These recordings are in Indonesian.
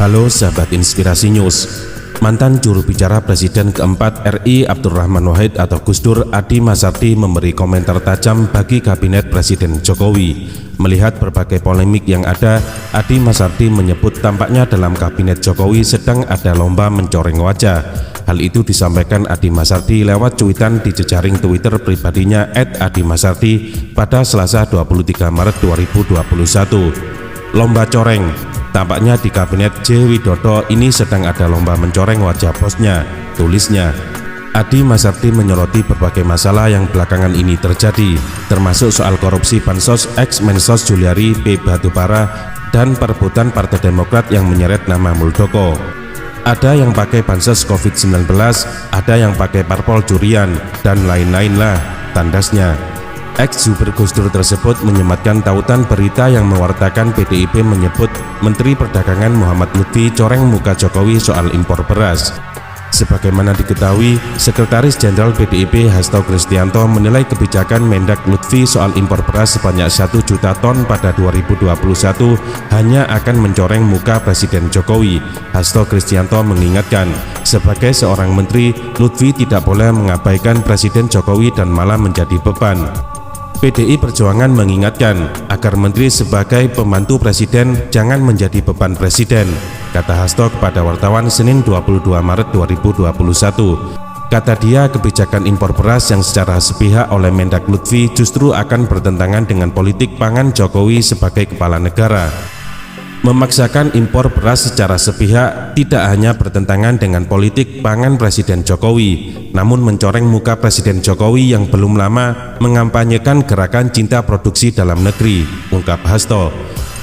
Halo sahabat Inspirasi News. Mantan juru bicara Presiden keempat RI Abdurrahman Wahid atau Gus Dur, Adi Mazhardi, memberi komentar tajam bagi kabinet Presiden Jokowi. Melihat berbagai polemik yang ada, Adi Mazhardi menyebut tampaknya dalam kabinet Jokowi sedang ada lomba mencoreng wajah. Hal itu disampaikan Adi Mazhardi lewat cuitan di jejaring Twitter pribadinya @adimazhardi pada Selasa 23 Maret 2021. Lomba coreng. Tampaknya di kabinet J. Widodo ini sedang ada lomba mencoreng wajah bosnya, tulisnya. Adi Mazhardi menyoroti berbagai masalah yang belakangan ini terjadi, termasuk soal korupsi Bansos ex-Mensos Juliari P. Batubara dan perebutan Partai Demokrat yang menyeret nama Muldoko. Ada yang pakai Bansos COVID-19, ada yang pakai parpol curian, dan lain-lain lah, tandasnya. Ex-Jubir Gus Dur tersebut menyematkan tautan berita yang mewartakan PDIP menyebut Menteri Perdagangan Muhammad Lutfi coreng muka Jokowi soal impor beras. Sebagaimana diketahui, Sekretaris Jenderal PDIP Hasto Kristianto menilai kebijakan Mendak Lutfi soal impor beras sebanyak 1 juta ton pada 2021 hanya akan mencoreng muka Presiden Jokowi. Hasto Kristianto mengingatkan, sebagai seorang menteri, Lutfi tidak boleh mengabaikan Presiden Jokowi dan malah menjadi beban. PDI Perjuangan mengingatkan agar menteri sebagai pembantu presiden jangan menjadi beban presiden, kata Hasto kepada wartawan Senin 22 Maret 2021. Kata dia, kebijakan impor beras yang secara sepihak oleh Mendak Lutfi justru akan bertentangan dengan politik pangan Jokowi sebagai kepala negara. Memaksakan impor beras secara sepihak tidak hanya bertentangan dengan politik pangan Presiden Jokowi, namun mencoreng muka Presiden Jokowi yang belum lama mengampanyekan gerakan cinta produksi dalam negeri, ungkap Hasto.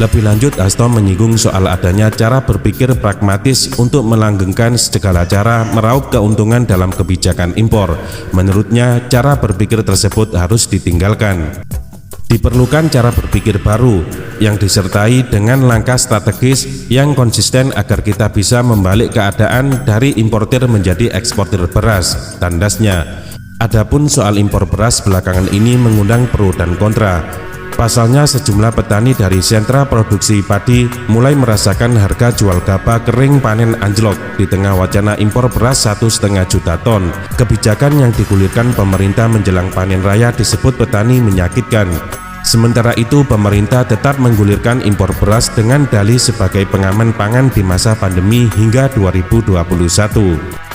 Lebih lanjut, Hasto menyinggung soal adanya cara berpikir pragmatis untuk melanggengkan segala cara meraup keuntungan dalam kebijakan impor. Menurutnya, cara berpikir tersebut harus ditinggalkan. Diperlukan cara berpikir baru yang disertai dengan langkah strategis yang konsisten agar kita bisa membalik keadaan dari importir menjadi eksportir beras, tandasnya. Adapun soal impor beras belakangan ini mengundang pro dan kontra. Pasalnya sejumlah petani dari sentra produksi padi mulai merasakan harga jual gabah kering panen anjlok di tengah wacana impor beras 1,5 juta ton. Kebijakan yang digulirkan pemerintah menjelang panen raya disebut petani menyakitkan. Sementara itu pemerintah tetap menggulirkan impor beras dengan dalih sebagai pengaman pangan di masa pandemi hingga 2021.